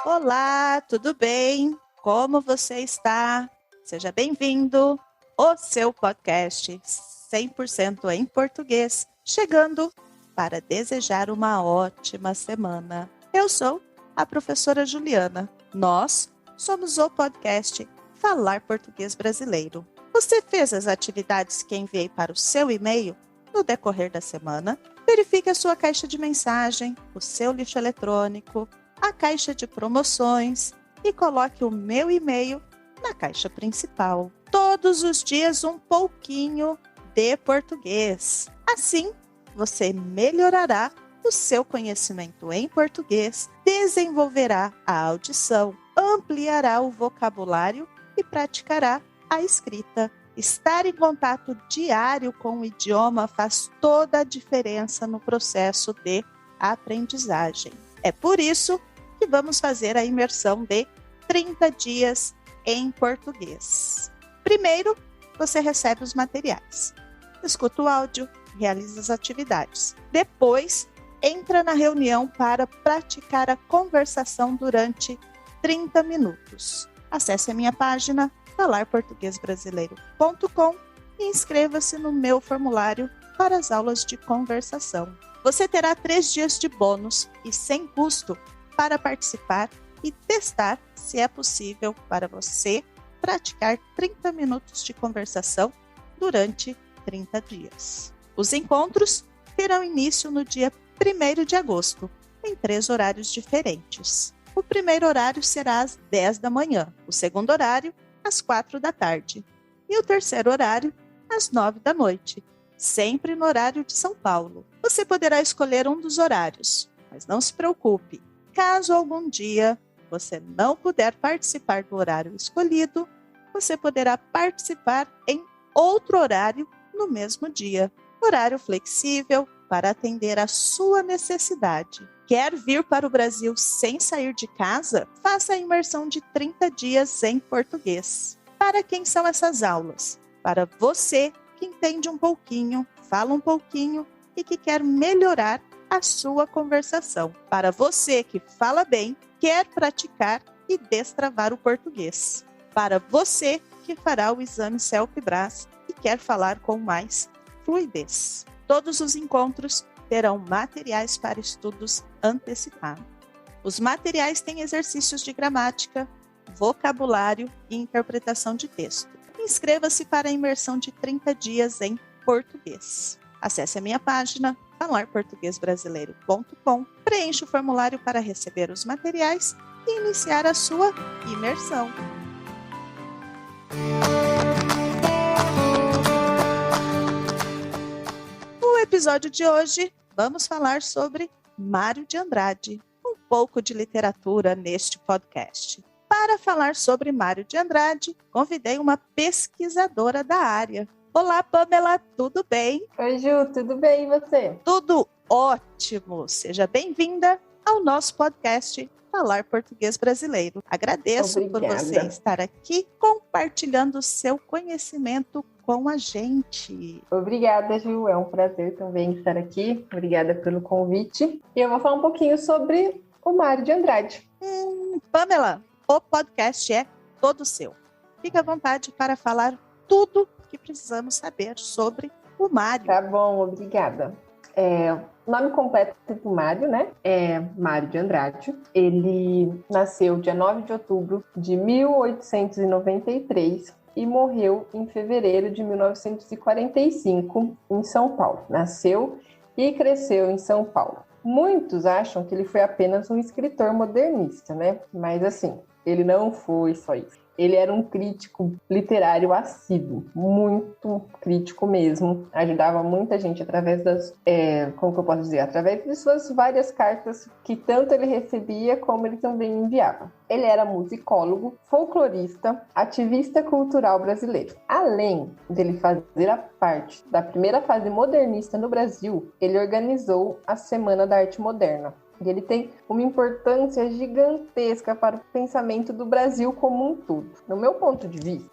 Olá, tudo bem? Como você está? Seja bem-vindo ao seu podcast 100% em português, chegando para desejar uma ótima semana. Eu sou a professora Juliana. Nós somos o podcast Falar Português Brasileiro. Você fez as atividades que enviei para o seu e-mail no decorrer da semana? Verifique a sua caixa de mensagem, o seu lixo eletrônico, a caixa de promoções e coloque o meu e-mail na caixa principal. Todos os dias um pouquinho de português. Assim, você melhorará o seu conhecimento em português, desenvolverá a audição, ampliará o vocabulário e praticará a escrita. Estar em contato diário com o idioma faz toda a diferença no processo de aprendizagem. É por isso que vamos fazer a imersão de 30 dias em português. Primeiro, você recebe os materiais, escuta o áudio, realiza as atividades. Depois, entra na reunião para praticar a conversação durante 30 minutos. Acesse a minha página falarportuguesbrasileiro.com e inscreva-se no meu formulário para as aulas de conversação. Você terá 3 dias de bônus e sem custo para participar e testar se é possível para você praticar 30 minutos de conversação durante 30 dias. Os encontros terão início no dia 1º de agosto, em 3 horários diferentes. O primeiro horário será às 10 da manhã, o segundo horário às 4 da tarde e o terceiro horário às 9 da noite, sempre no horário de São Paulo. Você poderá escolher um dos horários, mas não se preocupe. Caso algum dia você não puder participar do horário escolhido, você poderá participar em outro horário no mesmo dia. Horário flexível para atender à sua necessidade. Quer vir para o Brasil sem sair de casa? Faça a imersão de 30 dias em português. Para quem são essas aulas? Para você que entende um pouquinho, fala um pouquinho e que quer melhorar a sua conversação. Para você que fala bem, quer praticar e destravar o português. Para você que fará o exame CELP-BRAS e quer falar com mais fluidez. Todos os encontros terão materiais para estudos antecipados. Os materiais têm exercícios de gramática, vocabulário e interpretação de texto. Inscreva-se para a imersão de 30 dias em português. Acesse a minha página falarportuguesbrasileiro.com, preencha o formulário para receber os materiais e iniciar a sua imersão. No episódio de hoje, vamos falar sobre Mário de Andrade, um pouco de literatura neste podcast. Para falar sobre Mário de Andrade, convidei uma pesquisadora da área. Olá, Pamela, tudo bem? Oi, Ju, tudo bem e você? Tudo ótimo! Seja bem-vinda ao nosso podcast Falar Português Brasileiro. Agradeço por você estar aqui compartilhando o seu conhecimento com a gente. Obrigada, Ju. É um prazer também estar aqui. Obrigada pelo convite. E eu vou falar um pouquinho sobre o Mário de Andrade. Pamela, o podcast é todo seu. Fique à vontade para falar tudo que precisamos saber sobre o Mário. Tá bom, obrigada. O nome completo do Mário, né? É Mário de Andrade. Ele nasceu dia 9 de outubro de 1893 e morreu em fevereiro de 1945 em São Paulo. Nasceu e cresceu em São Paulo. Muitos acham que ele foi apenas um escritor modernista, né? Mas assim, ele não foi só isso. Ele era um crítico literário assíduo, muito crítico mesmo. Ajudava muita gente através através de suas várias cartas que tanto ele recebia como ele também enviava. Ele era musicólogo, folclorista, ativista cultural brasileiro. Além dele fazer a parte da primeira fase modernista no Brasil, ele organizou a Semana da Arte Moderna. E ele tem uma importância gigantesca para o pensamento do Brasil como um todo. No meu ponto de vista,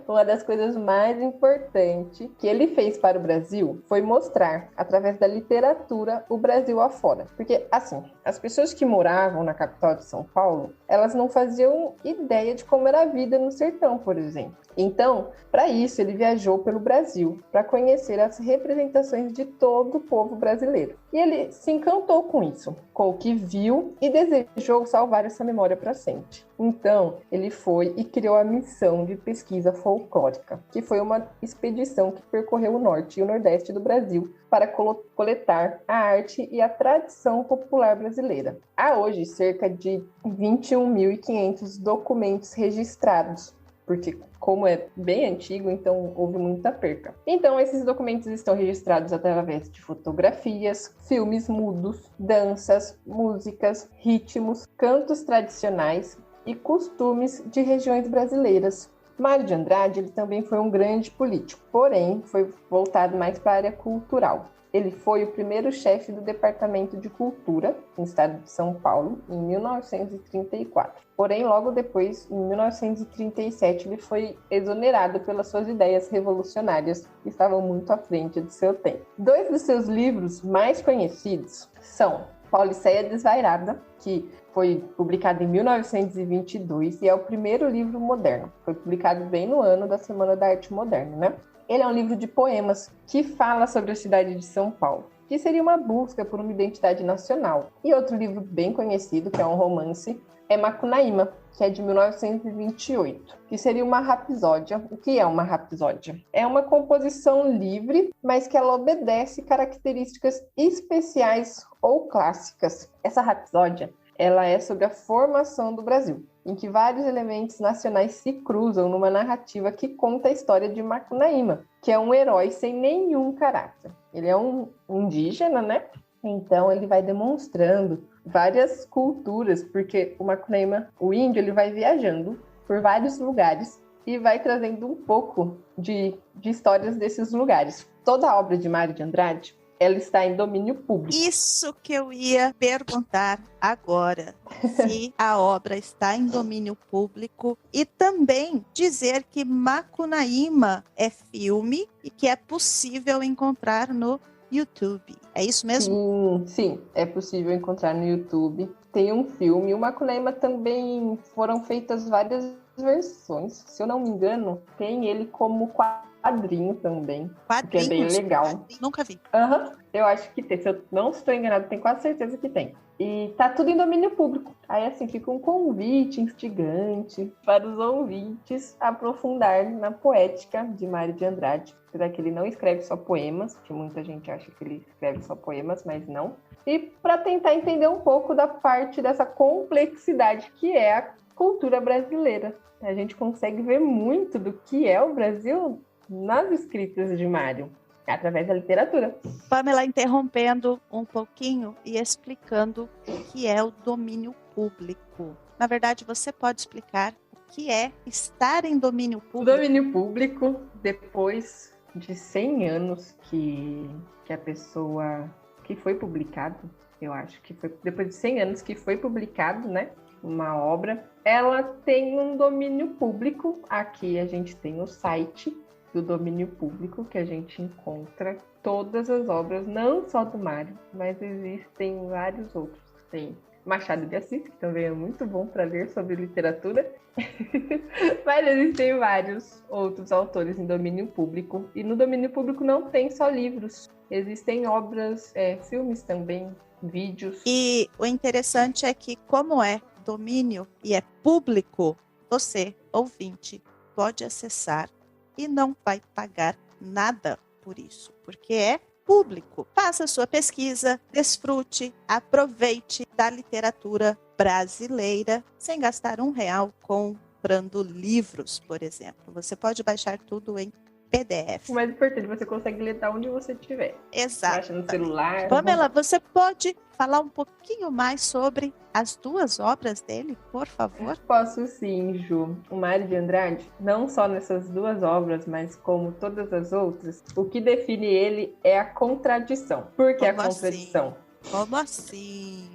uma das coisas mais importantes que ele fez para o Brasil foi mostrar, através da literatura, o Brasil afora. Porque, assim, as pessoas que moravam na capital de São Paulo, elas não faziam ideia de como era a vida no sertão, por exemplo. Então, para isso, ele viajou pelo Brasil, para conhecer as representações de todo o povo brasileiro. E ele se encantou com isso, com o que viu e desejou salvar essa memória para sempre. Então, ele foi e criou a missão de pesquisa folclórica, que foi uma expedição que percorreu o norte e o nordeste do Brasil para coletar a arte e a tradição popular brasileira. Há hoje cerca de 21.500 documentos registrados, porque como é bem antigo, então houve muita perca. Então, esses documentos estão registrados através de fotografias, filmes mudos, danças, músicas, ritmos, cantos tradicionais e costumes de regiões brasileiras. Mário de Andrade ele também foi um grande político, porém foi voltado mais para a área cultural. Ele foi o primeiro chefe do Departamento de Cultura, no estado de São Paulo, em 1934. Porém, logo depois, em 1937, ele foi exonerado pelas suas ideias revolucionárias, que estavam muito à frente do seu tempo. Dois dos seus livros mais conhecidos são Pauliceia Desvairada, que foi publicado em 1922 e é o primeiro livro moderno. Foi publicado bem no ano da Semana da Arte Moderna, né? Ele é um livro de poemas que fala sobre a cidade de São Paulo, que seria uma busca por uma identidade nacional. E outro livro bem conhecido, que é um romance, é Macunaíma, que é de 1928, que seria uma rapsódia. O que é uma rapsódia? É uma composição livre, mas que ela obedece características especiais ou clássicas. Essa rapsódia, ela é sobre a formação do Brasil, em que vários elementos nacionais se cruzam numa narrativa que conta a história de Macunaíma, que é um herói sem nenhum caráter. Ele é um indígena, né? Então ele vai demonstrando várias culturas, porque o Macunaíma, o índio, ele vai viajando por vários lugares e vai trazendo um pouco de histórias desses lugares. Toda a obra de Mário de Andrade, ela está em domínio público. Isso que eu ia perguntar agora, se a obra está em domínio público, e também dizer que Macunaíma é filme e que é possível encontrar no YouTube. É isso mesmo? Sim, é possível encontrar no YouTube. Tem um filme. O Macunaíma também foram feitas várias versões. Se eu não me engano, tem ele como quadrinho também. Que é bem legal. Nunca vi. Eu acho que tem. Se eu não estou enganado, tenho quase certeza que tem. E tá tudo em domínio público. Aí, assim, fica um convite instigante para os ouvintes aprofundar na poética de Mário de Andrade. Apesar que ele não escreve só poemas, que muita gente acha que ele escreve só poemas, mas não. E para tentar entender um pouco da parte dessa complexidade que é a cultura brasileira. A gente consegue ver muito do que é o Brasil nas escritas de Mário, através da literatura. Pamela, interrompendo um pouquinho e explicando o que é o domínio público. Na verdade, você pode explicar o que é estar em domínio público? O domínio público, depois de 100 anos que a pessoa... que foi publicado, eu acho que foi depois de 100 anos que foi publicado, né, uma obra, ela tem um domínio público. Aqui a gente tem o site do domínio público, que a gente encontra todas as obras, não só do Mário, mas existem vários outros. Tem Machado de Assis, que também é muito bom para ler sobre literatura, mas existem vários outros autores em domínio público, e no domínio público não tem só livros, existem obras, filmes também, vídeos. E o interessante é que, como é domínio e é público, você, ouvinte, pode acessar e não vai pagar nada por isso, porque é público. Faça sua pesquisa, desfrute, aproveite da literatura brasileira sem gastar R$1 comprando livros, por exemplo. Você pode baixar tudo em PDF. O mais importante, você consegue ler de onde você estiver. Exato. Baixa no celular. Pamela, você pode falar um pouquinho mais sobre as duas obras dele, por favor? Posso sim, Ju. O Mário de Andrade, não só nessas duas obras, mas como todas as outras, o que define ele é a contradição. Por que a contradição? Assim? Como assim?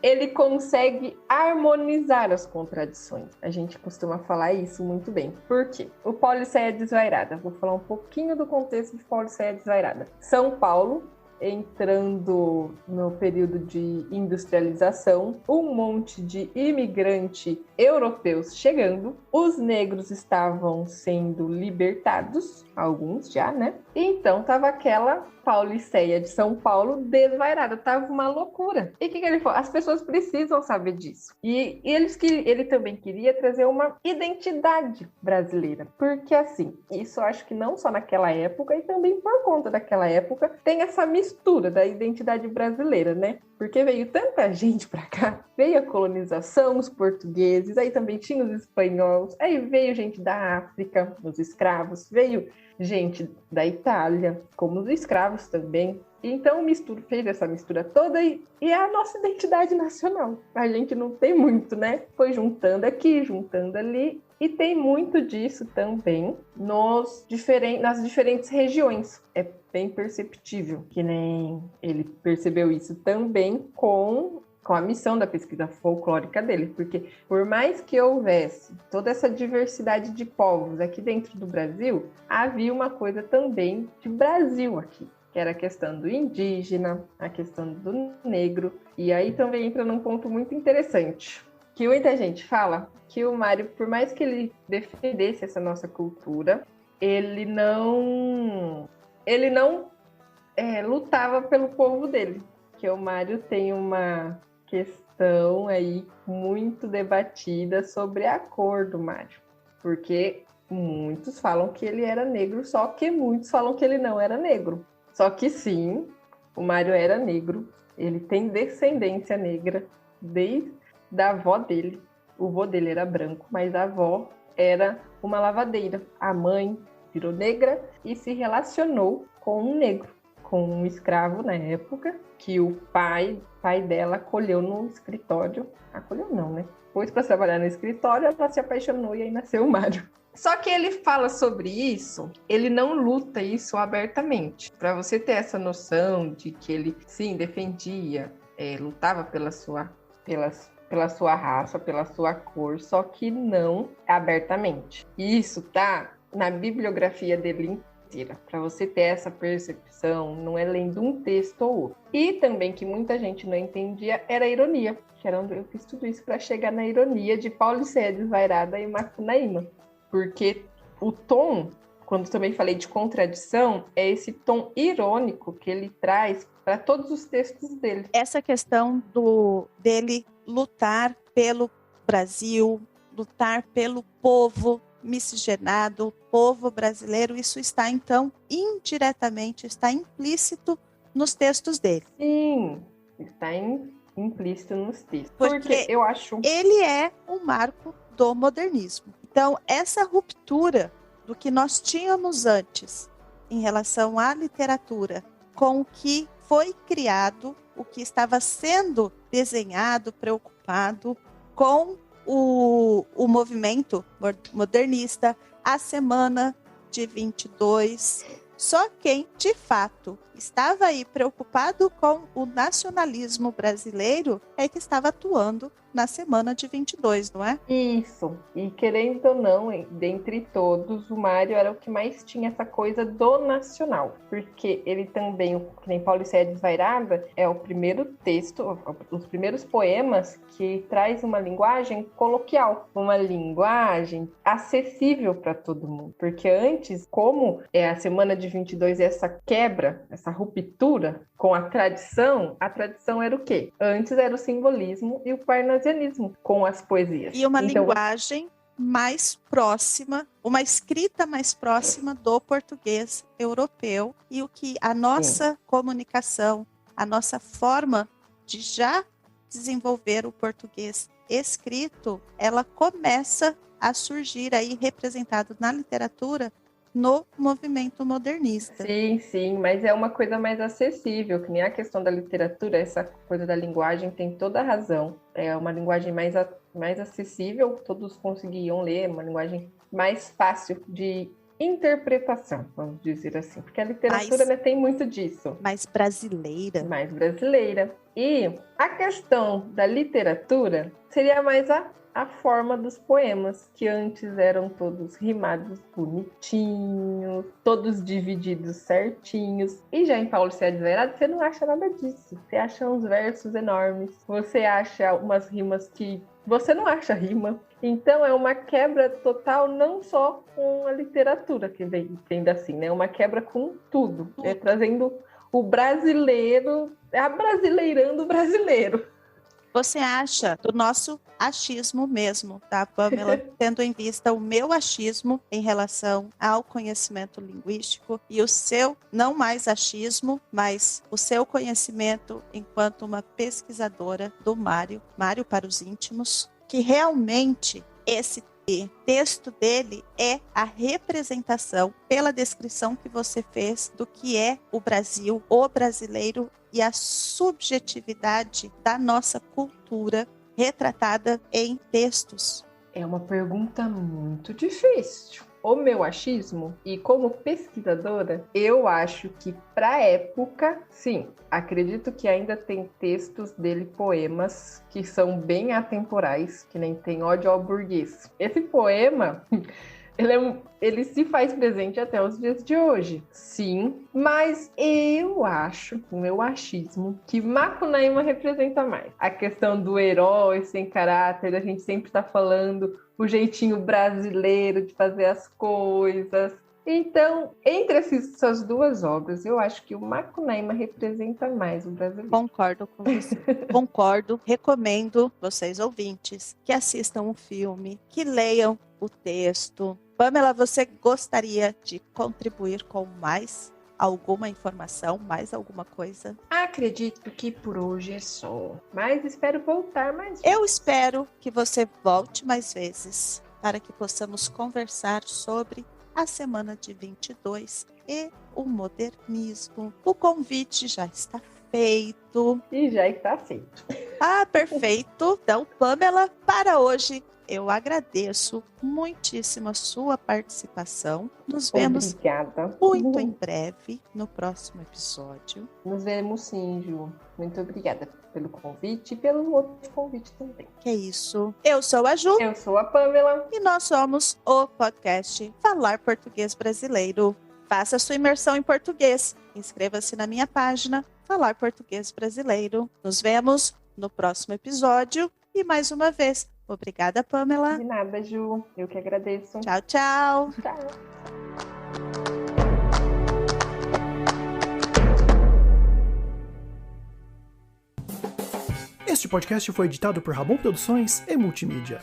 Ele consegue harmonizar as contradições. A gente costuma falar isso muito bem. Por quê? O Pauliceia Desvairada. Vou falar um pouquinho do contexto de Pauliceia Desvairada. São Paulo, entrando no período de industrialização, um monte de imigrante europeus chegando, os negros estavam sendo libertados, alguns já, né? Então tava aquela Pauliceia de São Paulo desvairada, tava uma loucura. E o que ele falou? As pessoas precisam saber disso. E ele também queria trazer uma identidade brasileira, porque assim, isso eu acho que não só naquela época, e também por conta daquela época, tem essa mistura da identidade brasileira, né? Porque veio tanta gente para cá, veio a colonização, os portugueses, aí também tinha os espanhóis, aí veio gente da África, os escravos, veio gente da Itália, como os escravos também. Então fez essa mistura toda e é a nossa identidade nacional. A gente não tem muito, né? Foi juntando aqui, juntando ali, e tem muito disso também nas diferentes regiões. É bem perceptível, que nem ele percebeu isso também com a missão da pesquisa folclórica dele, porque por mais que houvesse toda essa diversidade de povos aqui dentro do Brasil, havia uma coisa também de Brasil aqui, que era a questão do indígena, a questão do negro, e aí também entra num ponto muito interessante, que muita gente fala que o Mário, por mais que ele defendesse essa nossa cultura, ele não lutava pelo povo dele, que o Mário tem uma questão aí muito debatida sobre a cor do Mário, porque muitos falam que ele era negro, só que muitos falam que ele não era negro. Só que sim, o Mário era negro, ele tem descendência negra desde a avó dele. O avô dele era branco, mas a avó era uma lavadeira. A mãe virou negra e se relacionou com um negro, com um escravo na época, que o pai dela acolheu no escritório. Acolheu não, né? Pôs para trabalhar no escritório, ela se apaixonou e aí nasceu o Mário. Só que ele fala sobre isso, ele não luta isso abertamente. Para você ter essa noção de que ele, sim, defendia, lutava pela sua raça, pela sua cor, só que não abertamente. E isso tá na bibliografia dele inteira, para você ter essa percepção, não é lendo um texto ou outro. E também que muita gente não entendia era a ironia, eu fiz tudo isso para chegar na ironia de Pauliceia Desvairada e Macunaíma, porque o tom, quando também falei de contradição, é esse tom irônico que ele traz para todos os textos dele. Essa questão dele lutar pelo Brasil, lutar pelo povo miscigenado, o povo brasileiro, isso está, então, indiretamente, está implícito nos textos dele. Sim, está implícito nos textos. Porque eu acho ele é um marco do modernismo. Então, essa ruptura do que nós tínhamos antes em relação à literatura com o que foi criado, o que estava sendo desenhado, preocupado com o movimento modernista, a Semana de 22. Só quem, de fato, estava aí preocupado com o nacionalismo brasileiro é que estava atuando na Semana de 22, não é? Isso. E querendo ou não, dentre todos, o Mário era o que mais tinha essa coisa do nacional. Porque ele também, que nem Pauliceia Desvairada, é o primeiro texto, os primeiros poemas que traz uma linguagem coloquial, uma linguagem acessível para todo mundo. Porque antes, como a Semana de 22 é essa quebra, essa ruptura com a tradição era o quê? Antes era o simbolismo e o parnasianismo com as poesias. E uma linguagem mais próxima, uma escrita mais próxima do português europeu, e o que a nossa comunicação, a nossa forma de já desenvolver o português escrito, ela começa a surgir aí representado na literatura no movimento modernista. Sim, mas é uma coisa mais acessível, que nem a questão da literatura, essa coisa da linguagem tem toda a razão. É uma linguagem mais acessível, todos conseguiam ler, uma linguagem mais fácil de interpretação, vamos dizer assim. Porque a literatura, né, tem muito disso. Mais brasileira. Mais brasileira. E a questão da literatura seria mais a forma dos poemas, que antes eram todos rimados bonitinhos, todos divididos certinhos. E já em Paulo Sérgio Vieirado, você não acha nada disso. Você acha uns versos enormes, você acha umas rimas que você não acha rima. Então é uma quebra total, não só com a literatura, que vem assim, né? Uma quebra com tudo. Trazendo o brasileiro, abrasileirando o brasileiro. Você acha do nosso achismo mesmo, tá, Pamela? Tendo em vista o meu achismo em relação ao conhecimento linguístico e o seu, não mais achismo, mas o seu conhecimento enquanto uma pesquisadora do Mário para os íntimos, que realmente esse texto dele é a representação, pela descrição que você fez, do que é o Brasil, o brasileiro e a subjetividade da nossa cultura retratada em textos. É uma pergunta muito difícil. O meu achismo, e como pesquisadora, eu acho que para a época, sim, acredito que ainda tem textos dele, poemas, que são bem atemporais, que nem tem Ódio ao Burguês. Esse poema, ele se faz presente até os dias de hoje, sim, mas eu acho, o meu achismo, que Macunaíma representa mais. A questão do herói sem caráter, a gente sempre está falando o jeitinho brasileiro de fazer as coisas. Então, entre essas duas obras, eu acho que o Macunaíma representa mais o brasileiro. Concordo com você. Concordo. Recomendo vocês, ouvintes, que assistam o filme, que leiam o texto. Pamela, você gostaria de contribuir com mais alguma informação, mais alguma coisa? Acredito que por hoje é só, mas espero voltar mais vezes. Eu espero que você volte mais vezes para que possamos conversar sobre a semana de 22 e o modernismo. O convite já está feito. E já está feito. Ah, perfeito. Então, Pamela, para hoje eu agradeço muitíssimo a sua participação. Nos vemos muito em breve no próximo episódio. Nos vemos sim, Ju. Muito obrigada pelo convite e pelo outro convite também. Que é isso. Eu sou a Ju. Eu sou a Pamela. E nós somos o podcast Falar Português Brasileiro. Faça sua imersão em português. Inscreva-se na minha página Falar Português Brasileiro. Nos vemos no próximo episódio. E mais uma vez, obrigada, Pamela. De nada, Ju. Eu que agradeço. Tchau, tchau. Tchau. Este podcast foi editado por Rabon Produções e Multimídia.